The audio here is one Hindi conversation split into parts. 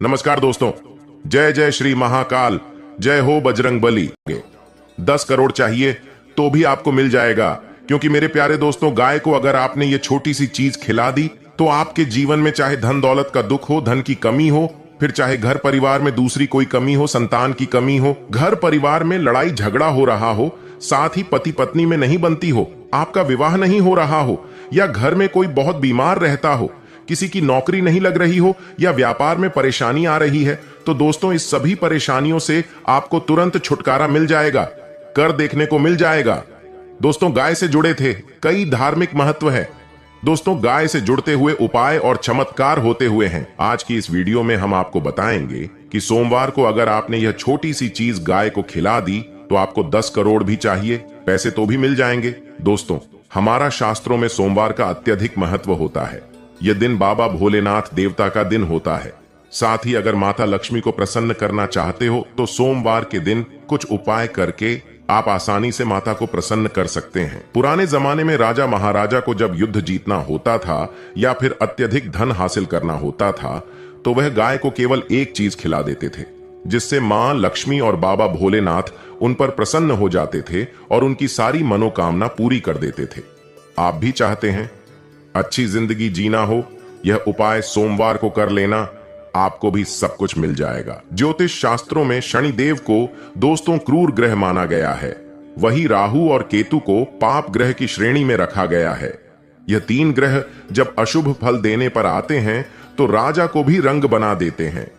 नमस्कार दोस्तों। जय जय श्री महाकाल, जय हो बजरंग बली। 10 करोड़ चाहिए तो भी आपको मिल जाएगा, क्योंकि मेरे प्यारे दोस्तों, गाय को अगर आपने ये छोटी सी चीज खिला दी तो आपके जीवन में चाहे धन दौलत का दुख हो, धन की कमी हो, फिर चाहे घर परिवार में दूसरी कोई कमी हो, संतान की कमी हो, घर परिवार में लड़ाई झगड़ा हो रहा हो, साथ ही पति पत्नी में नहीं बनती हो, आपका विवाह नहीं हो रहा हो, या घर में कोई बहुत बीमार रहता हो, किसी की नौकरी नहीं लग रही हो, या व्यापार में परेशानी आ रही है, तो दोस्तों इस सभी परेशानियों से आपको तुरंत छुटकारा मिल जाएगा, कर देखने को मिल जाएगा। दोस्तों गाय से जुड़े थे कई धार्मिक महत्व है। दोस्तों गाय से जुड़ते हुए उपाय और चमत्कार होते हुए हैं। आज की इस वीडियो में हम आपको बताएंगे कि सोमवार को अगर आपने यह छोटी सी चीज गाय को खिला दी तो आपको 10 करोड़ भी चाहिए, पैसे तो भी मिल जाएंगे। दोस्तों हमारा शास्त्रों में सोमवार का अत्यधिक महत्व होता है। यह दिन बाबा भोलेनाथ देवता का दिन होता है। साथ ही अगर माता लक्ष्मी को प्रसन्न करना चाहते हो तो सोमवार के दिन कुछ उपाय करके आप आसानी से माता को प्रसन्न कर सकते हैं। पुराने जमाने में राजा महाराजा को जब युद्ध जीतना होता था या फिर अत्यधिक धन हासिल करना होता था तो वह गाय को केवल एक चीज खिला देते थे, जिससे मां लक्ष्मी और बाबा भोलेनाथ उन पर प्रसन्न हो जाते थे और उनकी सारी मनोकामना पूरी कर देते थे। आप भी चाहते हैं अच्छी जिंदगी जीना हो, यह उपाय सोमवार को कर लेना, आपको भी सब कुछ मिल जाएगा। ज्योतिष शास्त्रों में शनिदेव को दोस्तों क्रूर ग्रह माना गया है, वही राहु और केतु को पाप ग्रह की श्रेणी में रखा गया है। यह तीन ग्रह जब अशुभ फल देने पर आते हैं तो राजा को भी रंग बना देते हैं।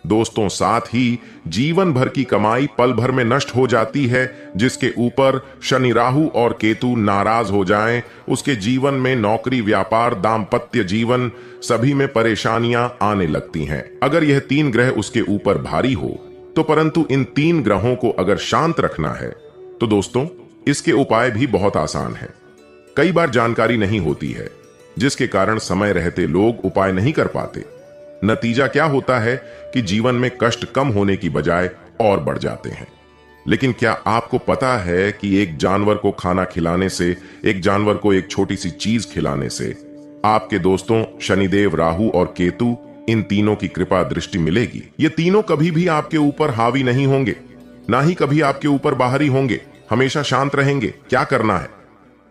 दोस्तों साथ ही जीवन भर की कमाई पल भर में नष्ट हो जाती है, जिसके ऊपर शनि राहु और केतु नाराज हो जाएं, उसके जीवन में नौकरी, व्यापार, दाम्पत्य जीवन सभी में परेशानियां आने लगती हैं। अगर यह तीन ग्रह उसके ऊपर भारी हो तो, परंतु इन तीन ग्रहों को अगर शांत रखना है तो दोस्तों इसके उपाय भी बहुत आसान है। कई बार जानकारी नहीं होती है, जिसके कारण समय रहते लोग उपाय नहीं कर पाते। नतीजा क्या होता है कि जीवन में कष्ट कम होने की बजाय और बढ़ जाते हैं। लेकिन क्या आपको पता है कि एक जानवर को खाना खिलाने से, एक जानवर को एक छोटी सी चीज खिलाने से आपके दोस्तों शनिदेव, राहु और केतु, इन तीनों की कृपा दृष्टि मिलेगी। ये तीनों कभी भी आपके ऊपर हावी नहीं होंगे, ना ही कभी आपके ऊपर बाहरी होंगे, हमेशा शांत रहेंगे। क्या करना है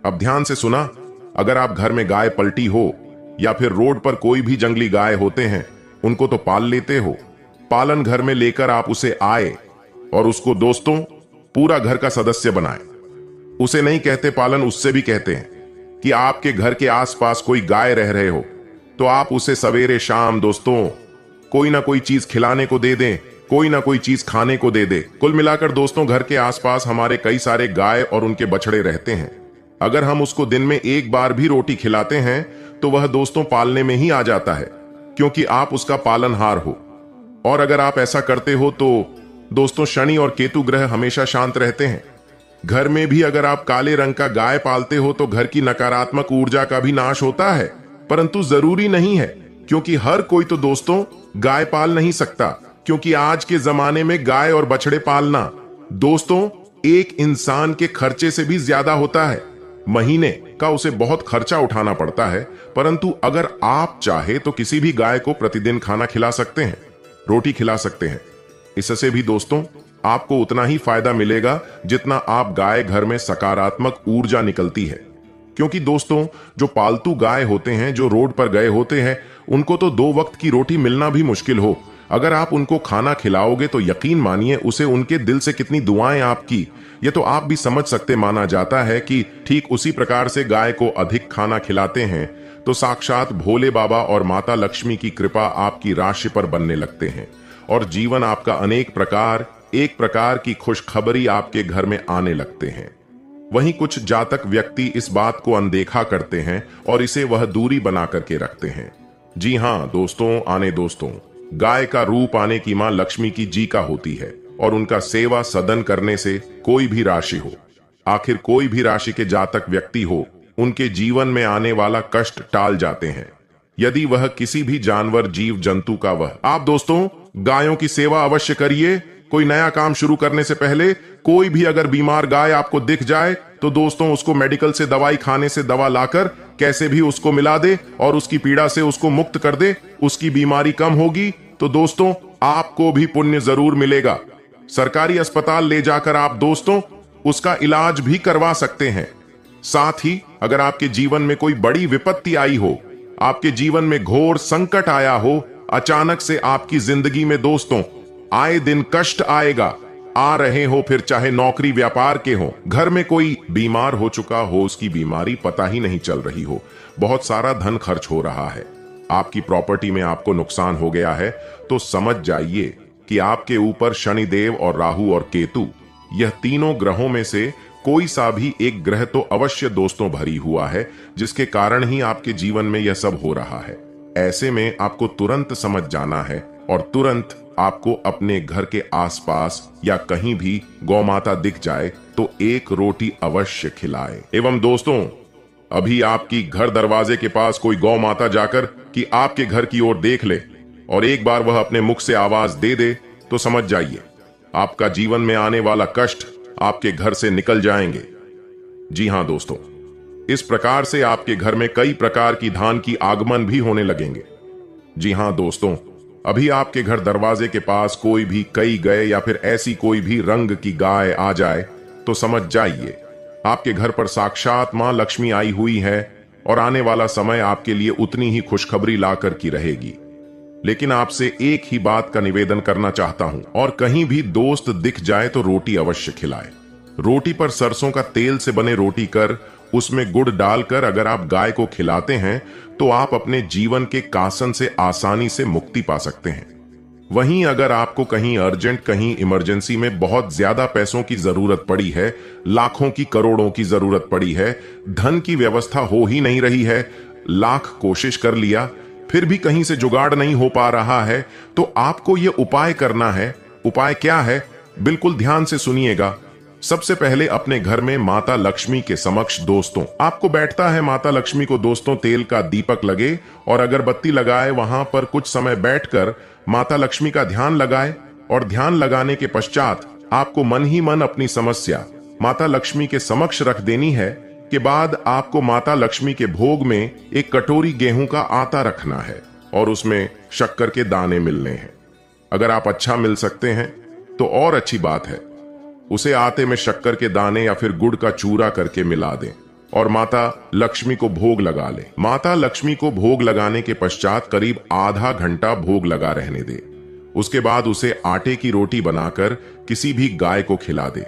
अब ध्यान से सुना। अगर आप घर में गाय पलटी हो या फिर रोड पर कोई भी जंगली गाय होते हैं, उनको तो पाल लेते हो, पालन घर में लेकर आप उसे आए और उसको दोस्तों पूरा घर का सदस्य बनाए। उसे नहीं कहते पालन, उससे भी कहते हैं कि आपके घर के आसपास कोई गाय रह रहे हो तो आप उसे सवेरे शाम दोस्तों कोई ना कोई चीज खिलाने को दे दें, कोई ना कोई चीज खाने को दे दे। कुल मिलाकर दोस्तों घर के आसपास हमारे कई सारे गाय और उनके बछड़े रहते हैं। अगर हम उसको दिन में एक बार भी रोटी खिलाते हैं तो वह दोस्तों पालने में ही आ जाता है, क्योंकि आप उसका पालनहार हो। और अगर आप ऐसा करते हो तो दोस्तों शनि और केतु ग्रह हमेशा शांत रहते हैं। घर में भी अगर आप काले रंग का गाय पालते हो तो घर की नकारात्मक ऊर्जा का भी नाश होता है, परंतु जरूरी नहीं है, क्योंकि हर कोई तो दोस्तों गाय पाल नहीं सकता, क्योंकि आज के जमाने में गाय और बछड़े पालना दोस्तों एक इंसान के खर्चे से भी ज्यादा होता है। महीने का उसे बहुत खर्चा उठाना पड़ता है, परंतु अगर आप चाहे तो किसी भी गाय को प्रतिदिन खाना खिला सकते हैं, रोटी खिला सकते हैं। इससे भी दोस्तों आपको उतना ही फायदा मिलेगा जितना आप गाय घर में सकारात्मक ऊर्जा निकलती है। क्योंकि दोस्तों जो पालतू गाय होते हैं, जो रोड पर गए होते हैं, उनको तो 2 वक्त की रोटी मिलना भी मुश्किल हो, अगर आप उनको खाना खिलाओगे तो यकीन मानिए उसे उनके दिल से कितनी दुआएं आपकी, ये तो आप भी समझ सकते। माना जाता है कि ठीक उसी प्रकार से गाय को अधिक खाना खिलाते हैं तो साक्षात भोले बाबा और माता लक्ष्मी की कृपा आपकी राशि पर बनने लगते हैं और जीवन आपका एक प्रकार की खुशखबरी आपके घर में आने लगते हैं। वहीं कुछ जातक व्यक्ति इस बात को अनदेखा करते हैं और इसे वह दूरी बना करके रखते हैं। जी हां दोस्तों, गाय का रूप आने की मां लक्ष्मी की जी का होती है और उनका सेवा सदन करने से कोई भी राशि हो, आखिर कोई भी राशि के जातक व्यक्ति हो, उनके जीवन में आने वाला कष्ट टाल जाते हैं, यदि वह किसी भी जानवर, जीव जंतु का वह। आप दोस्तों गायों की सेवा अवश्य करिए। कोई नया काम शुरू करने से पहले कोई भी अगर बीमार गाय आपको दिख जाए तो दोस्तों उसको मेडिकल से दवाई खाने से दवा लाकर कैसे भी उसको मिला दे और उसकी पीड़ा से उसको मुक्त कर दे। उसकी बीमारी कम होगी तो दोस्तों आपको भी पुण्य जरूर मिलेगा। सरकारी अस्पताल ले जाकर आप दोस्तों उसका इलाज भी करवा सकते हैं। साथ ही अगर आपके जीवन में कोई बड़ी विपत्ति आई हो, आपके जीवन में घोर संकट आया हो, अचानक से आपकी जिंदगी में दोस्तों आए दिन कष्ट आएगा, आ रहे हो, फिर चाहे नौकरी व्यापार के हो, घर में कोई बीमार हो चुका हो, उसकी बीमारी पता ही नहीं चल रही हो, बहुत सारा धन खर्च हो रहा है, आपकी प्रॉपर्टी में आपको नुकसान हो गया है, तो समझ जाइए कि आपके ऊपर शनिदेव और राहु और केतु, यह तीनों ग्रहों में से कोई सा भी एक ग्रह तो अवश्य दोस्तों भरी हुआ है, जिसके कारण ही आपके जीवन में यह सब हो रहा है। ऐसे में आपको तुरंत समझ जाना है और तुरंत आपको अपने घर के आसपास या कहीं भी गौ माता दिख जाए तो एक रोटी अवश्य खिलाए। एवं दोस्तों अभी आपकी घर दरवाजे के पास कोई गौ माता जाकर कि आपके घर की ओर देख ले और एक बार वह अपने मुख से आवाज दे दे तो समझ जाइए आपका जीवन में आने वाला कष्ट आपके घर से निकल जाएंगे। जी हां दोस्तों, इस प्रकार से आपके घर में कई प्रकार की धान की आगमन भी होने लगेंगे। जी हां दोस्तों, अभी आपके घर दरवाजे के पास कोई भी कई गए या फिर ऐसी कोई भी रंग की गाय आ जाए तो समझ जाइए आपके घर पर साक्षात मां लक्ष्मी आई हुई है और आने वाला समय आपके लिए उतनी ही खुशखबरी लाकर की रहेगी। लेकिन आपसे एक ही बात का निवेदन करना चाहता हूं, और कहीं भी दोस्त दिख जाए तो रोटी अवश्य खिलाए। रोटी पर सरसों का तेल से बने रोटी कर उसमें गुड़ डालकर अगर आप गाय को खिलाते हैं तो आप अपने जीवन के कासन से आसानी से मुक्ति पा सकते हैं। वहीं अगर आपको कहीं अर्जेंट, कहीं इमरजेंसी में बहुत ज्यादा पैसों की जरूरत पड़ी है, लाखों की करोड़ों की जरूरत पड़ी है, धन की व्यवस्था हो ही नहीं रही है, लाख कोशिश कर लिया फिर भी कहीं से जुगाड़ नहीं हो पा रहा है, तो आपको यह उपाय करना है। उपाय क्या है, बिल्कुल ध्यान से सुनिएगा। सबसे पहले अपने घर में माता लक्ष्मी के समक्ष दोस्तों आपको बैठता है माता लक्ष्मी को दोस्तों तेल का दीपक लगे और अगरबत्ती लगाए, वहां पर कुछ समय बैठकर माता लक्ष्मी का ध्यान लगाए और ध्यान लगाने के पश्चात आपको मन ही मन अपनी समस्या माता लक्ष्मी के समक्ष रख देनी है। के बाद आपको माता लक्ष्मी के भोग में एक कटोरी गेहूं का आटा रखना है और उसमें शक्कर के दाने मिलने हैं। अगर आप अच्छा मिल सकते हैं तो और अच्छी बात है। उसे आटे में शक्कर के दाने या फिर गुड़ का चूरा करके मिला दें और माता लक्ष्मी को भोग लगा लें। माता लक्ष्मी को भोग लगाने के पश्चात करीब आधा घंटा भोग लगा रहने दे। उसके बाद उसे आटे की रोटी बनाकर किसी भी गाय को खिला दे।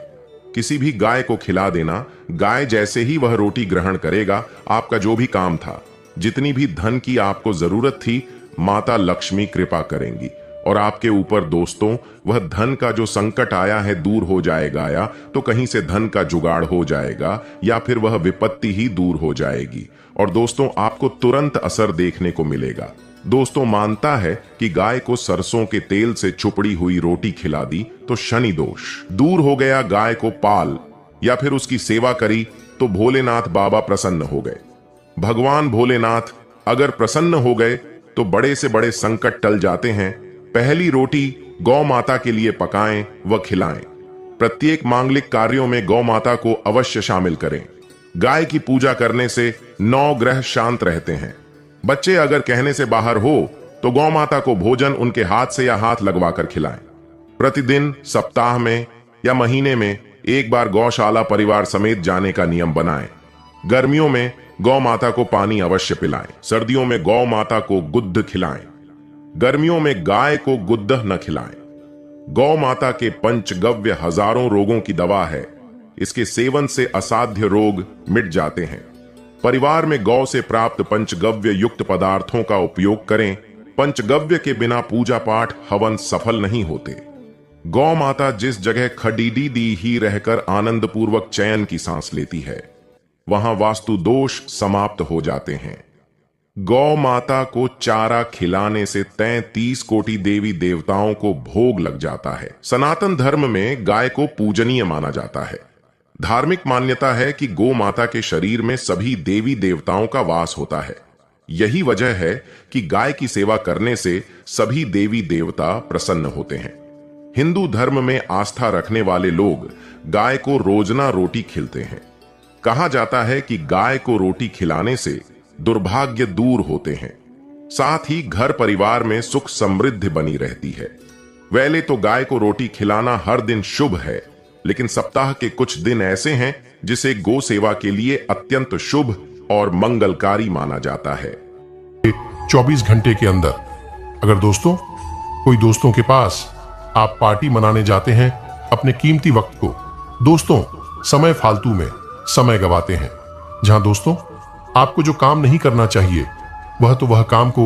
किसी भी गाय को खिला देना, गाय जैसे ही वह रोटी ग्रहण करेगा, आपका जो भी काम था, जितनी भी धन की आपको जरूरत थी, माता लक्ष्मी कृपा करेंगी और आपके ऊपर दोस्तों वह धन का जो संकट आया है दूर हो जाएगा, या तो कहीं से धन का जुगाड़ हो जाएगा या फिर वह विपत्ति ही दूर हो जाएगी और दोस्तों आपको तुरंत असर देखने को मिलेगा। दोस्तों मानता है कि गाय को सरसों के तेल से चुपड़ी हुई रोटी खिला दी तो शनि दोष दूर हो गया, गाय को पाल या फिर उसकी सेवा करी तो भोलेनाथ बाबा प्रसन्न हो गए। भगवान भोलेनाथ अगर प्रसन्न हो गए तो बड़े से बड़े संकट टल जाते हैं। पहली रोटी गौ माता के लिए पकाएं व खिलाएं। प्रत्येक मांगलिक कार्यों में गौ माता को अवश्य शामिल करें। गाय की पूजा करने से 9 ग्रह शांत रहते हैं। बच्चे अगर कहने से बाहर हो तो गौ माता को भोजन उनके हाथ से या हाथ लगवाकर खिलाएं। प्रतिदिन, सप्ताह में या महीने में एक बार गौशाला परिवार समेत जाने का नियम बनाएं। गर्मियों में गौ माता को पानी अवश्य पिलाएं। सर्दियों में गौ माता को गुद्ध खिलाएं। गर्मियों में गाय को गुद्ध न खिलाएं। गौ माता के पंचगव्य हजारों रोगों की दवा है। इसके सेवन से असाध्य रोग मिट जाते हैं। परिवार में गौ से प्राप्त पंचगव्य युक्त पदार्थों का उपयोग करें। पंचगव्य के बिना पूजा पाठ हवन सफल नहीं होते। गौ माता जिस जगह खडीडी दी ही रहकर आनंद पूर्वक चयन की सांस लेती है, वहां वास्तु दोष समाप्त हो जाते हैं। गौ माता को चारा खिलाने से 33 कोटि देवी देवताओं को भोग लग जाता है। सनातन धर्म में गाय को पूजनीय माना जाता है। धार्मिक मान्यता है कि गौ माता के शरीर में सभी देवी देवताओं का वास होता है। यही वजह है कि गाय की सेवा करने से सभी देवी देवता प्रसन्न होते हैं। हिंदू धर्म में आस्था रखने वाले लोग गाय को रोजना रोटी खिलाते हैं। कहा जाता है कि गाय को रोटी खिलाने से दुर्भाग्य दूर होते हैं। साथ ही घर परिवार में सुख समृद्धि बनी रहती है। वैले तो गाय को रोटी खिलाना हर दिन शुभ है, लेकिन सप्ताह के कुछ दिन ऐसे हैं जिसे गो सेवा के लिए अत्यंत शुभ और मंगलकारी माना जाता है। 24 घंटे के अंदर अगर दोस्तों कोई दोस्तों के पास आप पार्टी मनाने जाते हैं, अपने कीमती वक्त को दोस्तों समय फालतू में समय गवाते हैं, जहां दोस्तों आपको जो काम नहीं करना चाहिए वह काम को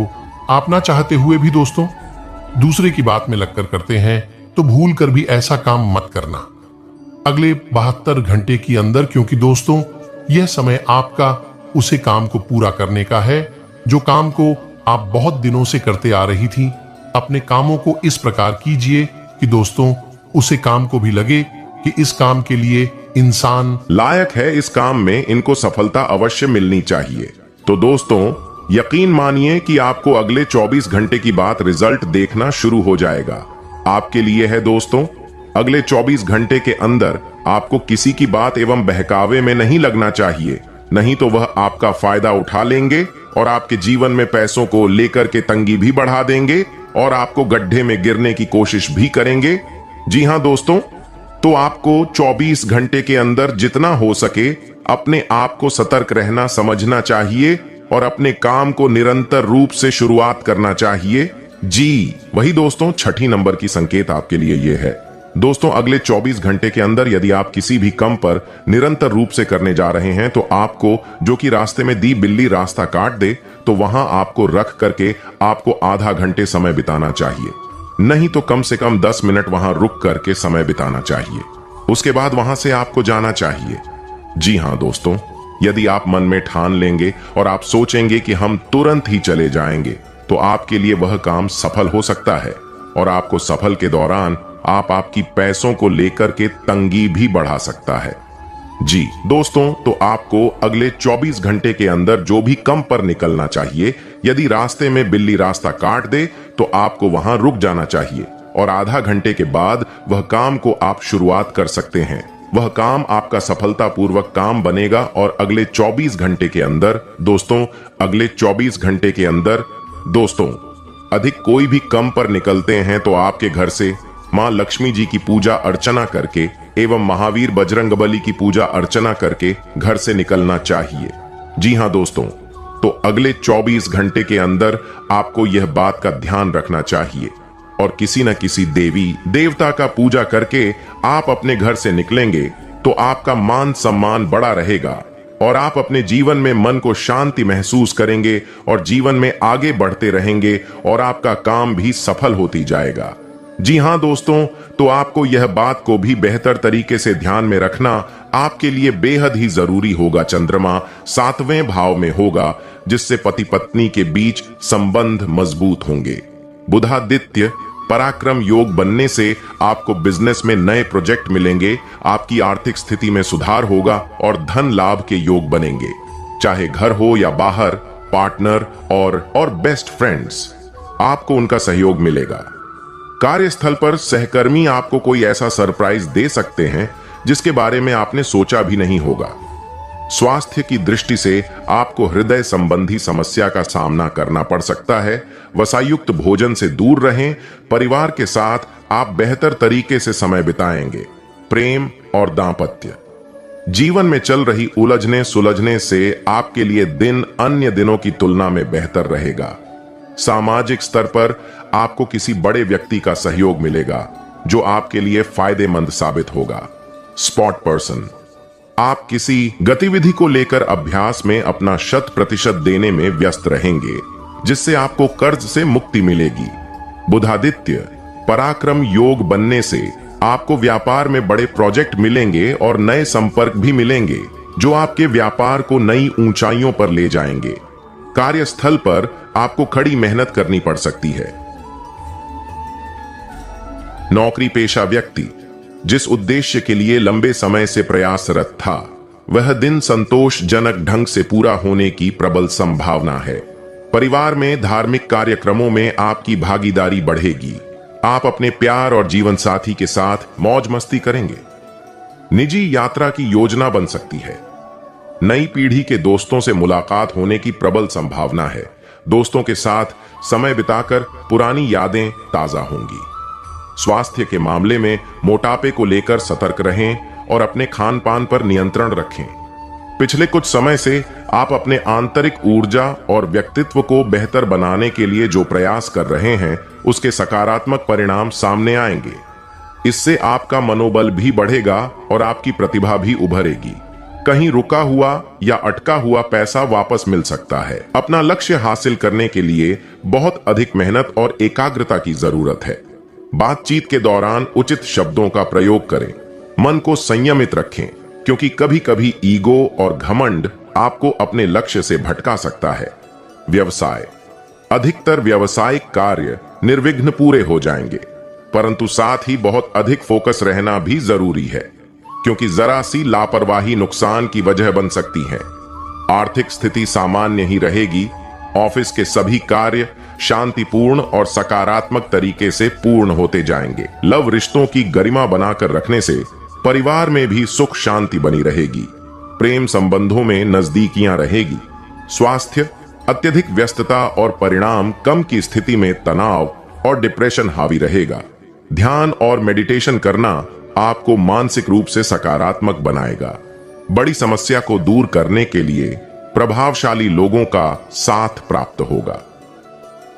आप ना चाहते हुए भी दोस्तों दूसरे की बात में लगकर करते हैं, तो भूल कर भी ऐसा काम मत करना अगले 72 घंटे के अंदर, क्योंकि दोस्तों यह समय आपका उसे काम को पूरा करने का है जो काम को आप बहुत दिनों से करते आ रही थी। अपने कामों को इस प्रकार कीजिए कि दोस्तों उसे काम को भी लगे कि इस काम के लिए इंसान लायक है, इस काम में इनको सफलता अवश्य मिलनी चाहिए। तो दोस्तों यकीन मानिए कि आपको अगले 24 घंटे की बात रिजल्ट देखना शुरू हो जाएगा। आपके लिए है दोस्तों, अगले 24 घंटे के अंदर आपको किसी की बात एवं बहकावे में नहीं लगना चाहिए, नहीं तो वह आपका फायदा उठा लेंगे और आपके जीवन में पैसों को लेकर के तंगी भी बढ़ा देंगे और आपको गड्ढे में गिरने की कोशिश भी करेंगे। जी हां दोस्तों, तो आपको 24 घंटे के अंदर जितना हो सके अपने आप को सतर्क रहना समझना चाहिए और अपने काम को निरंतर रूप से शुरुआत करना चाहिए। जी वही दोस्तों, छठी नंबर की संकेत आपके लिए यह है। दोस्तों अगले 24 घंटे के अंदर यदि आप किसी भी काम पर निरंतर रूप से करने जा रहे हैं, तो आपको जो कि रास्ते में दी बिल्ली रास्ता काट दे, तो वहां आपको रख करके आपको आधा घंटे समय बिताना चाहिए, नहीं तो कम से कम 10 मिनट वहां रुक करके समय बिताना चाहिए। उसके बाद वहां से आपको जाना चाहिए। जी हां दोस्तों, यदि आप मन में ठान लेंगे और आप सोचेंगे कि हम तुरंत ही चले जाएंगे, तो आपके लिए वह काम सफल हो सकता है और आपको सफल के दौरान आपकी पैसों को लेकर के तंगी भी बढ़ा सकता है। जी दोस्तों, तो आपको अगले 24 घंटे के अंदर जो भी काम पर निकलना चाहिए, यदि रास्ते में बिल्ली रास्ता काट दे तो आपको वहां रुक जाना चाहिए और आधा घंटे के बाद वह काम को आप शुरुआत कर सकते हैं। वह काम आपका सफलतापूर्वक काम बनेगा और अगले 24 घंटे के अंदर दोस्तों, अगले 24 घंटे के अंदर दोस्तों अधिक कोई भी काम पर निकलते हैं तो आपके घर से मां लक्ष्मी जी की पूजा अर्चना करके एवं महावीर बजरंगबली की पूजा अर्चना करके घर से निकलना चाहिए। जी हां दोस्तों, तो अगले 24 घंटे के अंदर आपको यह बात का ध्यान रखना चाहिए और किसी न किसी देवी देवता का पूजा करके आप अपने घर से निकलेंगे तो आपका मान सम्मान बड़ा रहेगा और आप अपने जीवन में मन को शांति महसूस करेंगे और जीवन में आगे बढ़ते रहेंगे और आपका काम भी सफल होती जाएगा। जी हां दोस्तों, तो आपको यह बात को भी बेहतर तरीके से ध्यान में रखना आपके लिए बेहद ही जरूरी होगा। चंद्रमा 7वें भाव में होगा, जिससे पति पत्नी के बीच संबंध मजबूत होंगे। बुधादित्य पराक्रम योग बनने से आपको बिजनेस में नए प्रोजेक्ट मिलेंगे, आपकी आर्थिक स्थिति में सुधार होगा और धन लाभ के योग बनेंगे। चाहे घर हो या बाहर, पार्टनर और बेस्ट फ्रेंड्स, आपको उनका सहयोग मिलेगा। कार्यस्थल पर सहकर्मी आपको कोई ऐसा सरप्राइज दे सकते हैं जिसके बारे में आपने सोचा भी नहीं होगा। स्वास्थ्य की दृष्टि से आपको हृदय संबंधी समस्या का सामना करना पड़ सकता है। वसायुक्त भोजन से दूर रहें। परिवार के साथ आप बेहतर तरीके से समय बिताएंगे। प्रेम और दांपत्य जीवन में चल रही उलझने सुलझने से आपके लिए दिन अन्य दिनों की तुलना में बेहतर रहेगा। सामाजिक स्तर पर आपको किसी बड़े व्यक्ति का सहयोग मिलेगा जो आपके लिए फायदेमंद साबित होगा। स्पॉट पर्सन, आप किसी गतिविधि को लेकर अभ्यास में अपना 100% देने में व्यस्त रहेंगे, जिससे आपको कर्ज से मुक्ति मिलेगी। बुधादित्य पराक्रम योग बनने से आपको व्यापार में बड़े प्रोजेक्ट मिलेंगे और नए संपर्क भी मिलेंगे जो आपके व्यापार को नई ऊंचाइयों पर ले जाएंगे। कार्यस्थल पर आपको कड़ी मेहनत करनी पड़ सकती है। नौकरी पेशा व्यक्ति जिस उद्देश्य के लिए लंबे समय से प्रयासरत था, वह दिन संतोषजनक ढंग से पूरा होने की प्रबल संभावना है। परिवार में धार्मिक कार्यक्रमों में आपकी भागीदारी बढ़ेगी। आप अपने प्यार और जीवन साथी के साथ मौज मस्ती करेंगे। निजी यात्रा की योजना बन सकती है। नई पीढ़ी के दोस्तों से मुलाकात होने की प्रबल संभावना है। दोस्तों के साथ समय बिताकर पुरानी यादें ताजा होंगी। स्वास्थ्य के मामले में मोटापे को लेकर सतर्क रहें और अपने खान पान पर नियंत्रण रखें। पिछले कुछ समय से आप अपने आंतरिक ऊर्जा और व्यक्तित्व को बेहतर बनाने के लिए जो प्रयास कर रहे हैं, उसके सकारात्मक परिणाम सामने आएंगे। इससे आपका मनोबल भी बढ़ेगा और आपकी प्रतिभा भी उभरेगी। कहीं रुका हुआ या अटका हुआ पैसा वापस मिल सकता है। अपना लक्ष्य हासिल करने के लिए बहुत अधिक मेहनत और एकाग्रता की जरूरत है। बातचीत के दौरान उचित शब्दों का प्रयोग करें। मन को संयमित रखें, क्योंकि कभी कभी ईगो और घमंड आपको अपने लक्ष्य से भटका सकता है। व्यवसाय, अधिकतर व्यावसायिक कार्य निर्विघ्न पूरे हो जाएंगे, परंतु साथ ही बहुत अधिक फोकस रहना भी जरूरी है, क्योंकि जरा सी लापरवाही नुकसान की वजह बन सकती है। आर्थिक स्थिति सामान्य ही रहेगी। ऑफिस के सभी कार्य शांतिपूर्ण और सकारात्मक तरीके से पूर्ण होते जाएंगे। लव रिश्तों की गरिमा बनाकर रखने से परिवार में भी सुख शांति बनी रहेगी। प्रेम संबंधों में नजदीकियां रहेगी। स्वास्थ्य, अत्यधिक व्यस्तता और परिणाम कम की स्थिति में तनाव और डिप्रेशन हावी रहेगा। ध्यान और मेडिटेशन करना आपको मानसिक रूप से सकारात्मक बनाएगा। बड़ी समस्या को दूर करने के लिए प्रभावशाली लोगों का साथ प्राप्त होगा।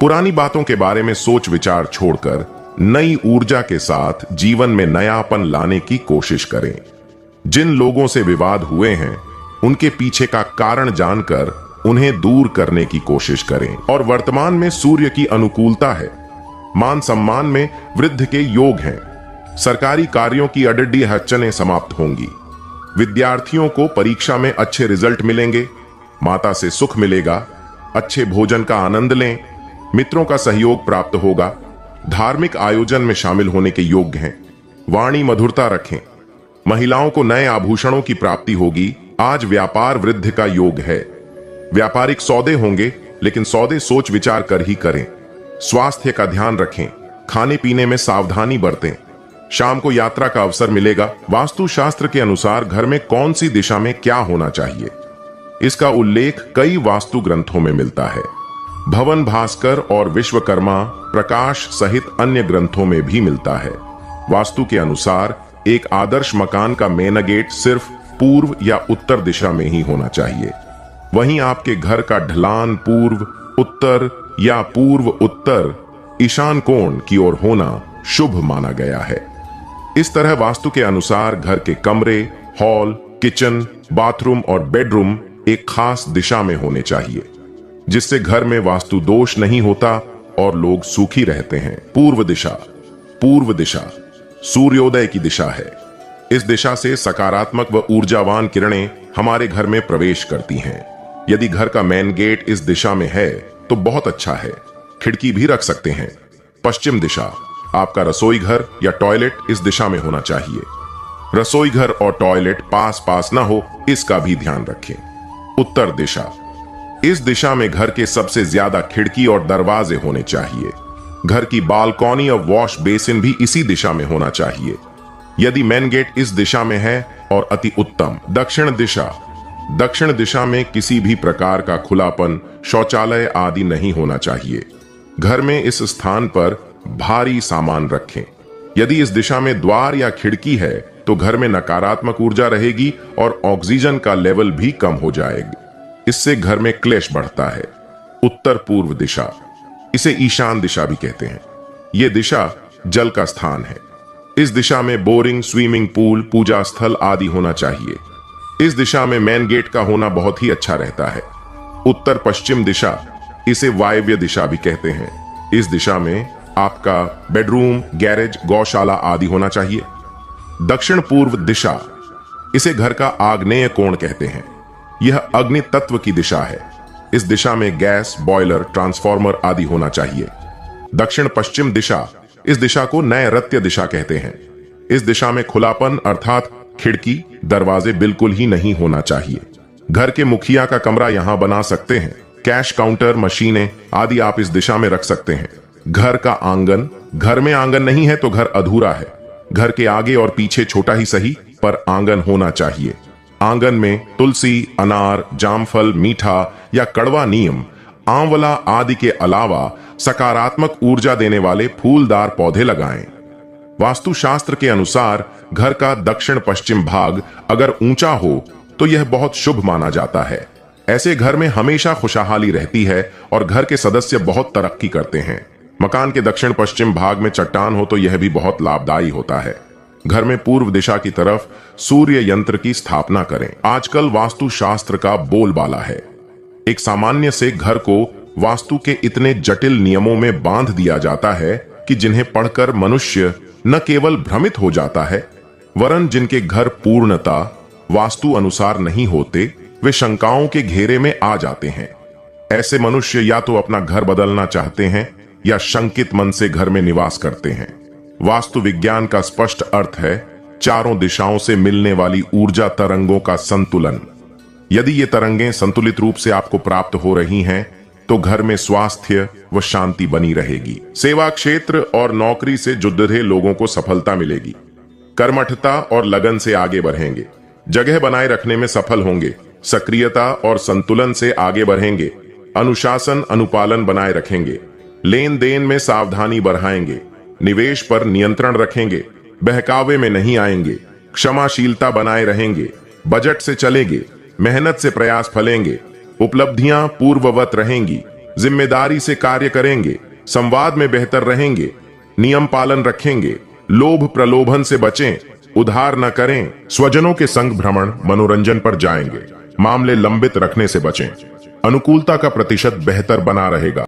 पुरानी बातों के बारे में सोच विचार छोड़कर नई ऊर्जा के साथ जीवन में नयापन लाने की कोशिश करें। जिन लोगों से विवाद हुए हैं, उनके पीछे का कारण जानकर उन्हें दूर करने की कोशिश करें। और वर्तमान में सूर्य की अनुकूलता है। मान सम्मान में वृद्धि के योग हैं। सरकारी कार्यों की अडड्डी अड़चनें समाप्त होंगी। विद्यार्थियों को परीक्षा में अच्छे रिजल्ट मिलेंगे। माता से सुख मिलेगा। अच्छे भोजन का आनंद लें। मित्रों का सहयोग प्राप्त होगा। धार्मिक आयोजन में शामिल होने के योग्य हैं। वाणी मधुरता रखें। महिलाओं को नए आभूषणों की प्राप्ति होगी। आज व्यापार वृद्धि का योग है। व्यापारिक सौदे होंगे, लेकिन सौदे सोच विचार कर ही करें। स्वास्थ्य का ध्यान रखें। खाने पीने में सावधानी बरतें। शाम को यात्रा का अवसर मिलेगा। वास्तु शास्त्र के अनुसार घर में कौन सी दिशा में क्या होना चाहिए, इसका उल्लेख कई वास्तु ग्रंथों में मिलता है। भवन भास्कर और विश्वकर्मा प्रकाश सहित अन्य ग्रंथों में भी मिलता है। वास्तु के अनुसार एक आदर्श मकान का मेन गेट सिर्फ पूर्व या उत्तर दिशा में ही होना चाहिए। वहीं आपके घर का ढलान पूर्व, उत्तर या पूर्व उत्तर, ईशान कोण की ओर होना शुभ माना गया है। इस तरह वास्तु के अनुसार घर के कमरे, हॉल, किचन, बाथरूम और बेडरूम एक खास दिशा में होने चाहिए, जिससे घर में वास्तु दोष नहीं होता और लोग सुखी रहते हैं। पूर्व दिशा सूर्योदय की दिशा है। इस दिशा से सकारात्मक व ऊर्जावान किरणें हमारे घर में प्रवेश करती हैं। यदि घर का मेन गेट इस दिशा में है तो बहुत अच्छा है। खिड़की भी रख सकते हैं। पश्चिम दिशा, आपका रसोई घर या टॉयलेट इस दिशा में होना चाहिए। रसोई घर और टॉयलेट पास पास ना हो, इसका भी ध्यान रखें। उत्तर दिशा, इस दिशा में घर के सबसे ज्यादा खिड़की और दरवाजे होने चाहिए। घर की बालकनी और वॉश बेसिन भी इसी दिशा में होना चाहिए। यदि मेन गेट इस दिशा में है और अति उत्तम। दक्षिण दिशा में किसी भी प्रकार का खुलापन, शौचालय आदि नहीं होना चाहिए। घर में इस स्थान पर भारी सामान रखें। यदि इस दिशा में द्वार या खिड़की है तो घर में नकारात्मक ऊर्जा रहेगी और ऑक्सीजन का लेवल भी कम हो जाएगी। इससे घर में क्लेश बढ़ता है। उत्तर पूर्व दिशा, इसे ईशान दिशा भी कहते हैं। यह दिशा जल का स्थान है। इस दिशा में बोरिंग, स्विमिंग पूल, पूजा स्थल आदि होना चाहिए। इस दिशा में मेन गेट का होना बहुत ही अच्छा रहता है। उत्तर पश्चिम दिशा, इसे वायव्य दिशा भी कहते हैं। इस दिशा में आपका बेडरूम, गैरेज, गौशाला आदि होना चाहिए। दक्षिण पूर्व दिशा, इसे घर का आग्नेय कोण कहते हैं। यह अग्नि तत्व की दिशा है। इस दिशा में गैस, बॉयलर, ट्रांसफार्मर आदि होना चाहिए। दक्षिण पश्चिम दिशा, इस दिशा को नैऋत्य दिशा कहते हैं। इस दिशा में खुलापन अर्थात खिड़की, दरवाजे बिल्कुल ही नहीं होना चाहिए। घर के मुखिया का कमरा यहां बना सकते हैं। कैश काउंटर, मशीनें आदि आप इस दिशा में रख सकते हैं। घर का आंगन, घर में आंगन नहीं है तो घर अधूरा है। घर के आगे और पीछे छोटा ही सही पर आंगन होना चाहिए। आंगन में तुलसी, अनार, जामफल, मीठा या कड़वा नीम आंवला आदि के अलावा सकारात्मक ऊर्जा देने वाले फूलदार पौधे लगाएं। वास्तुशास्त्र के अनुसार घर का दक्षिण पश्चिम भाग अगर ऊंचा हो तो यह बहुत शुभ माना जाता है। ऐसे घर में हमेशा खुशहाली रहती है और घर के सदस्य बहुत तरक्की करते हैं। मकान के दक्षिण पश्चिम भाग में चट्टान हो तो यह भी बहुत लाभदायी होता है। घर में पूर्व दिशा की तरफ सूर्य यंत्र की स्थापना करें। आजकल वास्तुशास्त्र का बोलबाला है। एक सामान्य से घर को वास्तु के इतने जटिल नियमों में बांध दिया जाता है कि जिन्हें पढ़कर मनुष्य न केवल भ्रमित हो जाता है, वरन जिनके घर पूर्णता वास्तु अनुसार नहीं होते, वे शंकाओं के घेरे में आ जाते हैं। ऐसे मनुष्य या तो अपना घर बदलना चाहते हैं या शंकित मन से घर में निवास करते हैं। वास्तु विज्ञान का स्पष्ट अर्थ है चारों दिशाओं से मिलने वाली ऊर्जा तरंगों का संतुलन। यदि ये तरंगें संतुलित रूप से आपको प्राप्त हो रही हैं, तो घर में स्वास्थ्य व शांति बनी रहेगी। सेवा क्षेत्र और नौकरी से जुड़ रहे लोगों को सफलता मिलेगी। कर्मठता और लगन से आगे बढ़ेंगे। जगह बनाए रखने में सफल होंगे। सक्रियता और संतुलन से आगे बढ़ेंगे। अनुशासन अनुपालन बनाए रखेंगे। लेन देन में सावधानी बढ़ाएंगे। निवेश पर नियंत्रण रखेंगे। बहकावे में नहीं आएंगे। क्षमाशीलता बनाए रहेंगे। बजट से चलेंगे। मेहनत से प्रयास फलेंगे। उपलब्धियां पूर्ववत रहेंगी। जिम्मेदारी से कार्य करेंगे। संवाद में बेहतर रहेंगे। नियम पालन रखेंगे। लोभ प्रलोभन से बचें। उधार न करें। स्वजनों के संग भ्रमण मनोरंजन पर जाएंगे। मामले लंबित रखने से बचें। अनुकूलता का प्रतिशत बेहतर बना रहेगा।